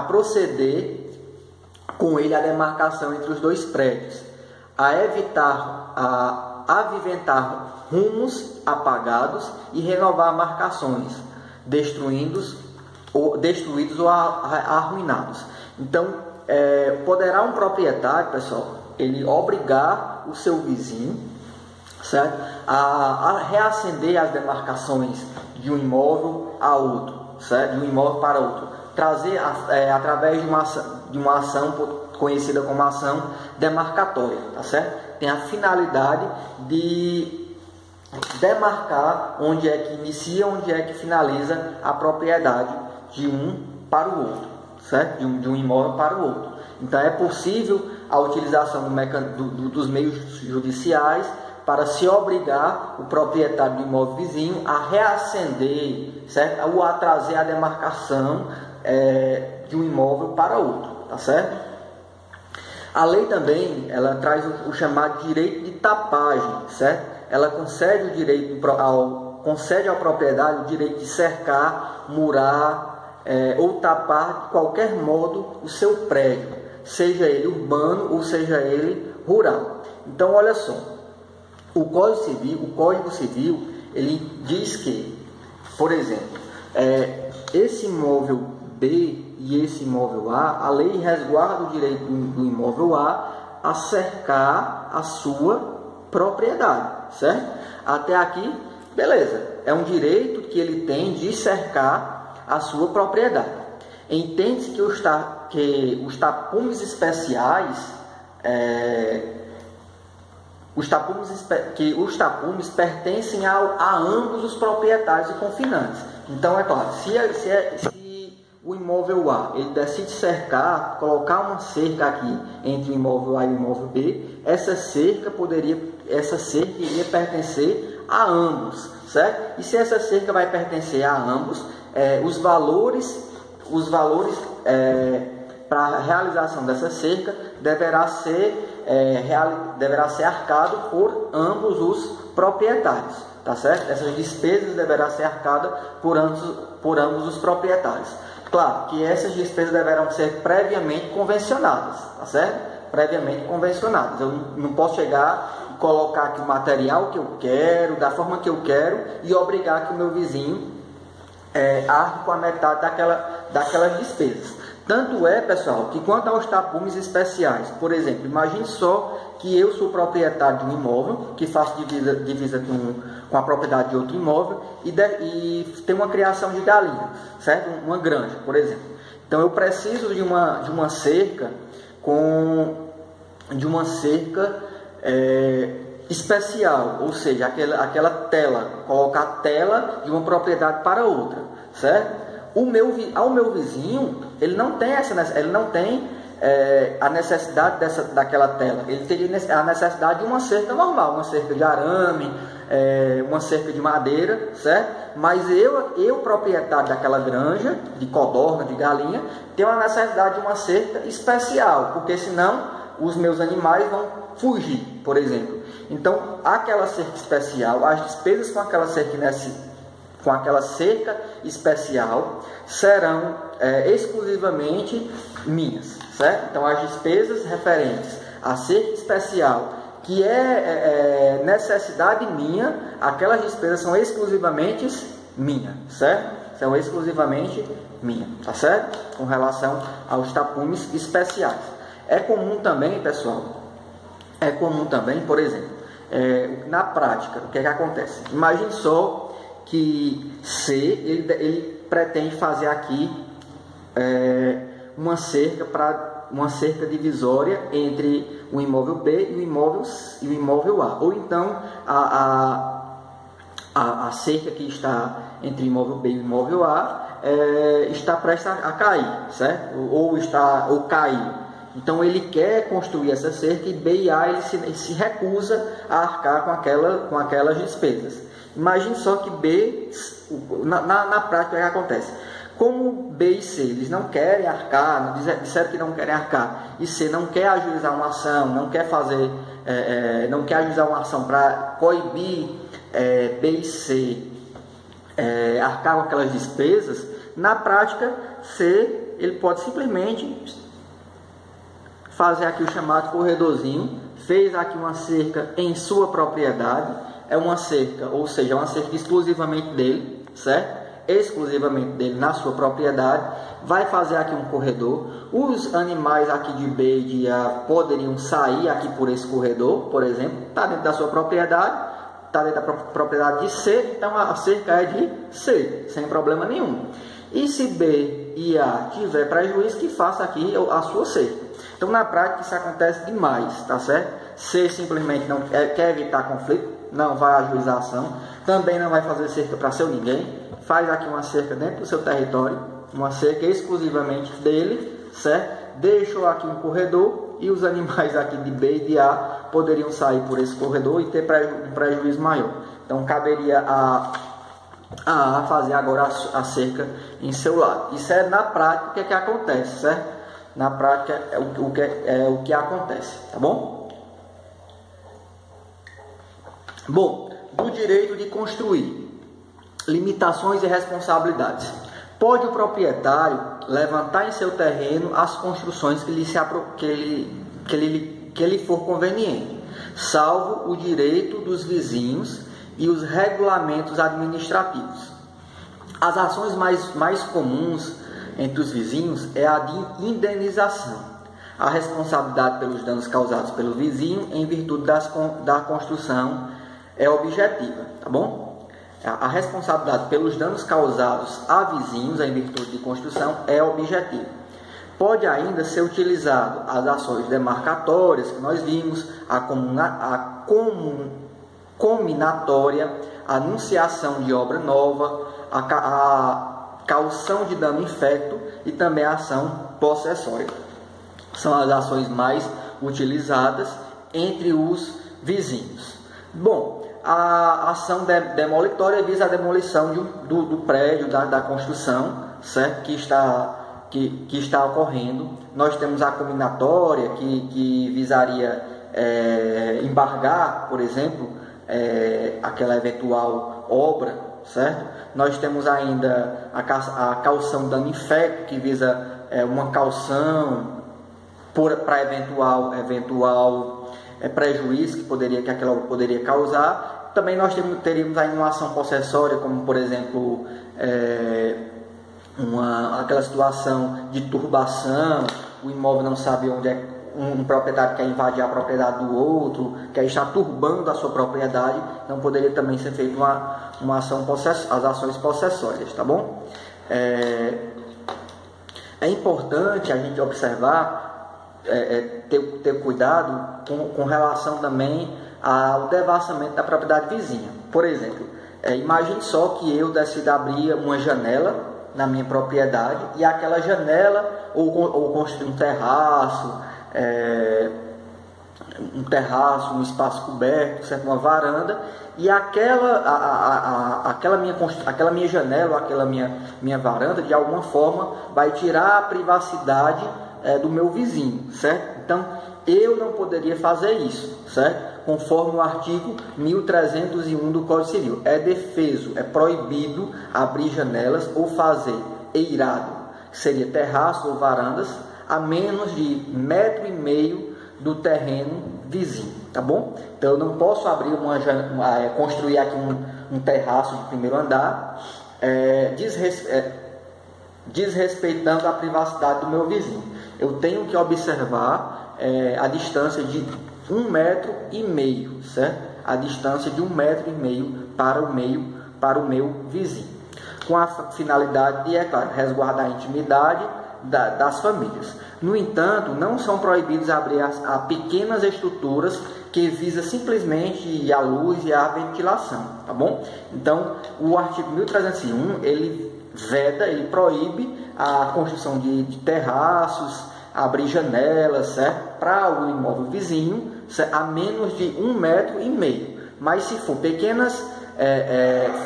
proceder com ele a demarcação entre os dois prédios, a aviventar rumos apagados e renovar marcações destruídos ou arruinados. Então, poderá um proprietário, pessoal, ele obrigar o seu vizinho, certo, a reacender as demarcações de um imóvel a outro, certo, de um imóvel para outro, trazer através de uma ação conhecida como ação demarcatória, tá certo? Tem a finalidade de demarcar onde é que inicia, onde é que finaliza a propriedade de um para o outro, certo? De um imóvel para o outro. Então é possível a utilização dos meios judiciais para se obrigar o proprietário do imóvel vizinho a reacender, certo? Ou a trazer a demarcação de um imóvel para outro, tá certo? A lei também, ela traz o chamado direito de tapagem, certo? Ela concede o direito concede ao proprietário o direito de cercar, murar ou tapar de qualquer modo o seu prédio, seja ele urbano ou seja ele rural. Então, olha só, o Código Civil, ele diz que, por exemplo, esse imóvel B e esse imóvel A, a lei resguarda o direito do imóvel A cercar a sua propriedade, certo? Até aqui, beleza, é um direito que ele tem de cercar a sua propriedade. Entende-se que os tapumes especiais, os tapumes pertencem a ambos os proprietários e confinantes. Então, é claro, se o imóvel A ele decide cercar, colocar uma cerca aqui entre o imóvel A e o imóvel B, essa cerca iria pertencer a ambos, certo? E se essa cerca vai pertencer a ambos, os valores para a realização dessa cerca deverá ser arcado por ambos os proprietários, tá certo? Essas despesas deverão ser arcadas por ambos os proprietários. Claro que essas despesas deverão ser previamente convencionadas, tá certo? Previamente convencionadas. Eu não posso chegar e colocar aqui o material que eu quero, da forma que eu quero, e obrigar que o meu vizinho arque com a metade daquelas despesas. Tanto é, pessoal, que quanto aos tapumes especiais, por exemplo, imagine só que eu sou proprietário de um imóvel, que faço divisa com a propriedade de outro imóvel e tem uma criação de galinhas, certo? Uma granja, por exemplo. Então eu preciso de uma cerca especial, ou seja, aquela tela, colocar a tela de uma propriedade para outra, certo? Ao meu vizinho, ele não tem a necessidade daquela tela. Ele teria a necessidade de uma cerca normal, uma cerca de arame, uma cerca de madeira, certo? Mas eu proprietário daquela granja, de codorna, de galinha, tenho a necessidade de uma cerca especial, porque senão os meus animais vão fugir, por exemplo. Então, aquela cerca especial, as despesas com aquela cerca especial serão exclusivamente minhas, certo? Então, as despesas referentes à cerca especial, que é necessidade minha, aquelas despesas são exclusivamente minhas, certo? São exclusivamente minhas, tá certo? Com relação aos tapumes especiais. É comum também, pessoal, por exemplo, na prática, o que é que acontece? Imagine só que C, ele pretende fazer aqui uma cerca divisória entre o imóvel B e o imóvel A. Ou então a cerca que está entre o imóvel B e o imóvel A está prestes a cair, certo? Ou cair. Então ele quer construir essa cerca e B e A ele se recusa a arcar com aquelas despesas. Imagine só que B, na prática, o que acontece? Como B e C eles não querem arcar, disseram que não querem arcar, e C não quer ajuizar uma ação, não quer ajuizar uma ação para coibir B e C arcar com aquelas despesas, na prática C ele pode simplesmente fazer aqui o chamado corredorzinho, fez aqui uma cerca em sua propriedade, é uma cerca, ou seja, uma cerca exclusivamente dele, certo? Exclusivamente dele na sua propriedade, vai fazer aqui um corredor, os animais aqui de B e de A poderiam sair aqui por esse corredor, por exemplo, está dentro da sua propriedade, está dentro da propriedade de C, então a cerca é de C, sem problema nenhum. E se B e A tiver prejuízo, que faça aqui a sua cerca. Então, na prática, isso acontece demais, tá certo? C simplesmente não quer evitar conflito, não vai ajuizar a ação, também não vai fazer cerca para seu ninguém, faz aqui uma cerca dentro do seu território, uma cerca exclusivamente dele, certo? Deixou aqui um corredor e os animais aqui de B e de A poderiam sair por esse corredor e ter um prejuízo maior. Então, caberia a fazer agora a cerca em seu lado. Isso é na prática o que é que acontece, certo? Na prática é o que acontece, tá bom? Bom, do direito de construir, limitações e responsabilidades. Pode o proprietário levantar em seu terreno as construções que lhe for conveniente, salvo o direito dos vizinhos e os regulamentos administrativos. As ações mais comuns entre os vizinhos é a de indenização. A responsabilidade pelos danos causados pelo vizinho em virtude da construção é objetiva, tá bom? A responsabilidade pelos danos causados a vizinhos em virtude de construção é objetiva. Pode ainda ser utilizado as ações demarcatórias que nós vimos, a cominatória, a anunciação de obra nova, a caução de dano infecto e também a ação possessória. São as ações mais utilizadas entre os vizinhos. Bom, a ação demolitória visa a demolição do prédio, da construção, certo? Que está ocorrendo. Nós temos a cominatória, que visaria embargar, por exemplo, aquela eventual obra, certo? Nós temos ainda a caução dano infecto, que visa uma caução para eventual prejuízo que aquela obra poderia causar. Também nós teríamos aí uma ação possessória, como por exemplo aquela situação de turbação, o imóvel não sabe onde é, um proprietário quer invadir a propriedade do outro, quer estar turbando a sua propriedade, então poderia também ser feita uma ação as ações possessórias, tá bom? É importante a gente observar, ter cuidado com relação também ao devassamento da propriedade vizinha. Por exemplo, imagine só que eu decida abrir uma janela na minha propriedade e aquela janela, ou construir um terraço, um espaço coberto, certo? Uma varanda, e aquela minha janela, ou aquela minha varanda, de alguma forma, vai tirar a privacidade do meu vizinho, certo? Então, eu não poderia fazer isso, certo? Conforme o artigo 1301 do Código Civil. É defeso, é proibido abrir janelas ou fazer eirado, que seria terraço ou varandas, a menos de 1,5 metros do terreno vizinho, tá bom? Então eu não posso abrir construir aqui um terraço de primeiro andar, desrespeitando a privacidade do meu vizinho. Eu tenho que observar a distância de 1,5 metros, certo? A distância de 1,5 metros para o meu vizinho, com a finalidade de, claro, resguardar a intimidade das famílias. No entanto, não são proibidos abrir a pequenas estruturas que visam simplesmente a luz e a ventilação, tá bom? Então, o artigo 1301, ele proíbe a construção de terraços, abrir janelas, certo? Para o imóvel vizinho, certo? A menos de 1,5 metros. Mas se for pequenas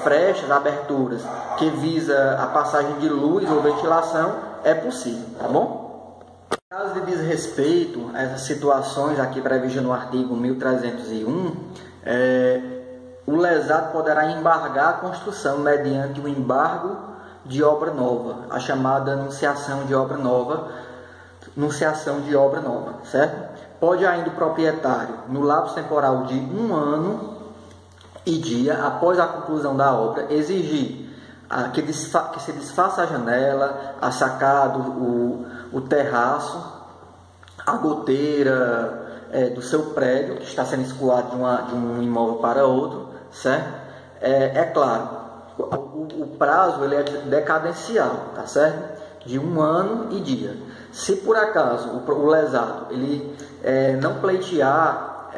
frechas, aberturas, que visa a passagem de luz ou ventilação, é possível, tá bom? No caso de desrespeito a essas situações aqui previstas no artigo 1301, o lesado poderá embargar a construção mediante o embargo de obra nova, a chamada anunciação de obra nova, certo? Pode ainda o proprietário, no lapso temporal de 1 ano e dia após a conclusão da obra, exigir que se desfaça a janela, a sacada, o terraço, a goteira do seu prédio, que está sendo escoado de um imóvel para outro, certo? Claro, o prazo ele é decadencial, tá certo? de 1 ano e dia. Se por acaso o lesado ele não pleitear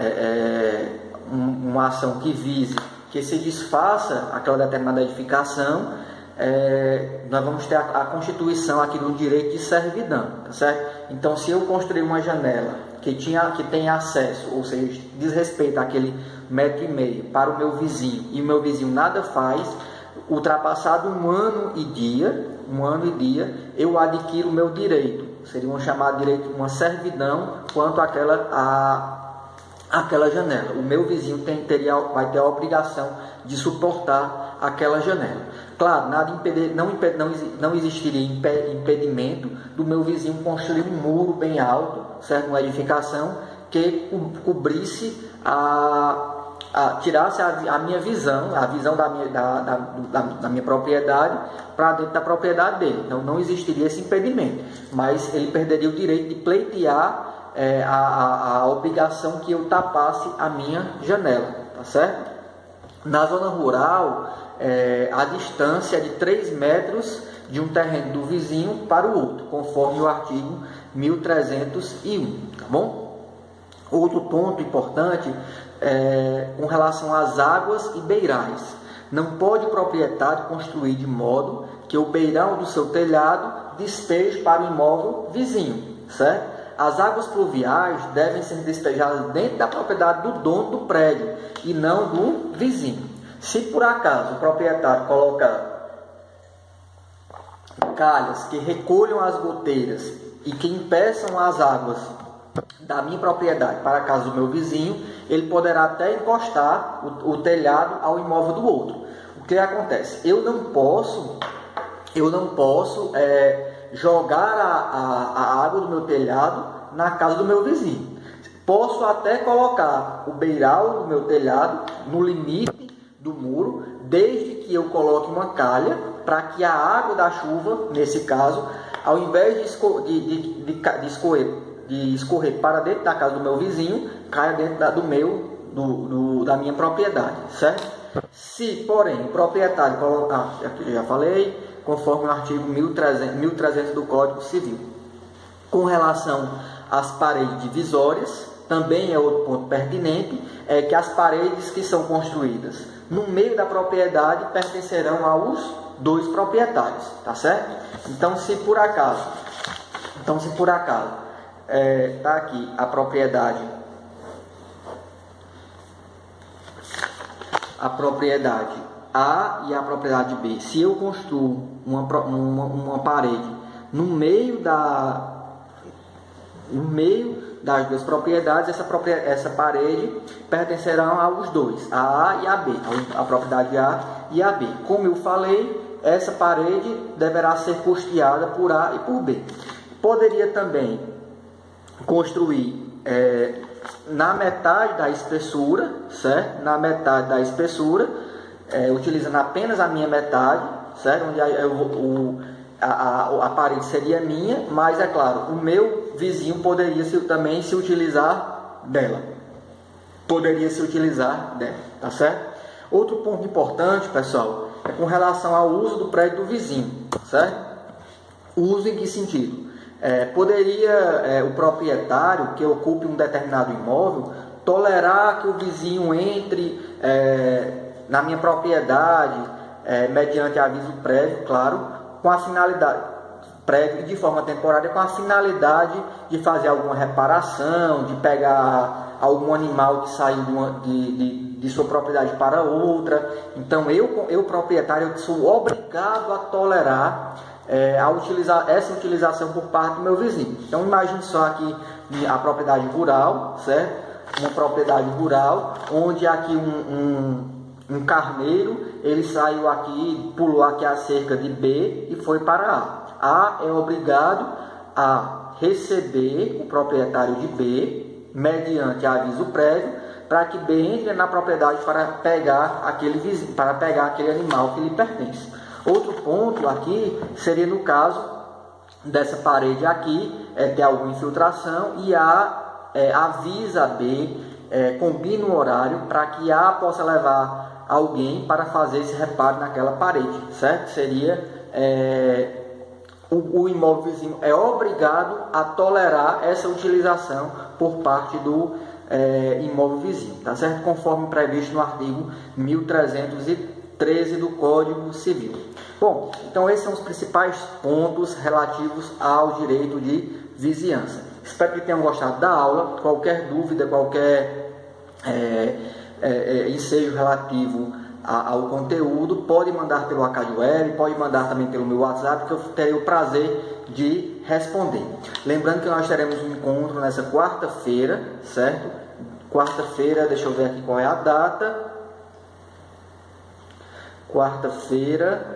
uma ação que vise que se desfaça aquela determinada edificação, nós vamos ter a constituição aqui do direito de servidão, tá certo? Então, se eu construir uma janela que tem acesso, ou seja, diz respeito àquele 1,5 metro para o meu vizinho, e o meu vizinho nada faz, ultrapassado 1 ano e dia, eu adquiro o meu direito. Seria um chamado direito, uma servidão quanto àquela janela. O meu vizinho vai ter a obrigação de suportar aquela janela. Claro, não existiria impedimento do meu vizinho construir um muro bem alto, certo? Uma edificação que cobrisse tirasse a minha visão, a visão da minha propriedade para dentro da propriedade dele. Então não existiria esse impedimento, mas ele perderia o direito de pleitear a obrigação que eu tapasse a minha janela, tá certo? Na zona rural, a distância é de 3 metros de um terreno do vizinho para o outro, conforme o artigo 1301, tá bom? Outro ponto importante com relação às águas e beirais. Não pode o proprietário construir de modo que o beirão do seu telhado despeje para o imóvel vizinho, certo? As águas pluviais devem ser despejadas dentro da propriedade do dono do prédio e não do vizinho. Se por acaso o proprietário colocar calhas que recolham as goteiras e que impeçam as águas da minha propriedade para a casa do meu vizinho, ele poderá até encostar o telhado ao imóvel do outro. O que acontece? Eu não posso jogar a água do meu telhado na casa do meu vizinho. Posso até colocar o beiral do meu telhado no limite do muro, desde que eu coloque uma calha para que a água da chuva, nesse caso, ao invés de escorrer para dentro da casa do meu vizinho, caia dentro da minha propriedade, certo? Se, porém, o proprietário colocar, aqui já falei, conforme o artigo 1300 do Código Civil. Com relação às paredes divisórias, também é outro ponto pertinente, é que as paredes que são construídas no meio da propriedade pertencerão aos 2 proprietários, tá certo? Então, se por acaso está aqui a propriedade A e a propriedade B. Se eu construo uma parede no meio das 2 propriedades, essa parede pertencerá aos 2, a A e a B, a propriedade A e a B. Como eu falei, essa parede deverá ser custeada por A e por B. Poderia também construir na metade da espessura, certo? Na metade da espessura, utilizando apenas a minha metade, certo? Onde a parede seria minha, mas é claro, o meu vizinho poderia também se utilizar dela. Tá certo? Outro ponto importante, pessoal, é com relação ao uso do prédio do vizinho, certo? Uso em que sentido? Poderia o proprietário que ocupe um determinado imóvel tolerar que o vizinho entre na minha propriedade mediante aviso prévio, claro, com a finalidade prévio de forma temporária, com a finalidade de fazer alguma reparação, de pegar algum animal que saiu de sua propriedade para outra. Então eu proprietário, eu sou obrigado a tolerar essa utilização por parte do meu vizinho. Então imagine só aqui a propriedade rural, certo? Uma propriedade rural onde aqui um carneiro, ele saiu aqui, pulou aqui a cerca de B e foi para A. A é obrigado a receber o proprietário de B mediante aviso prévio para que B entre na propriedade para pegar aquele vizinho, para pegar aquele animal que lhe pertence. Outro ponto aqui seria no caso dessa parede aqui, ter alguma infiltração e A avisa a B, combina o horário para que A possa levar alguém para fazer esse reparo naquela parede, certo? Seria o imóvel vizinho é obrigado a tolerar essa utilização por parte do imóvel vizinho, tá certo? Conforme previsto no artigo 1313 do Código Civil. Bom, então esses são os principais pontos relativos ao direito de vizinhança. Espero que tenham gostado da aula. Qualquer dúvida, qualquer ensejo relativo ao conteúdo, pode mandar pelo ACADWeb, pode mandar também pelo meu WhatsApp, que eu terei o prazer de responder. Lembrando que nós teremos um encontro nessa quarta-feira, certo? Quarta-feira, deixa eu ver aqui qual é a data. Quarta-feira,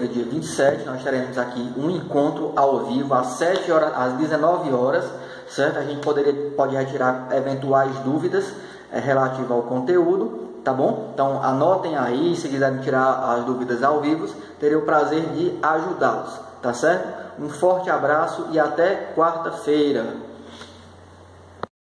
dia 27, nós teremos aqui um encontro ao vivo às 7 horas, às 19 horas, certo? A gente pode retirar eventuais dúvidas relativas ao conteúdo, tá bom? Então anotem aí, se quiserem tirar as dúvidas ao vivo, terei o prazer de ajudá-los, tá certo? Um forte abraço e até quarta-feira.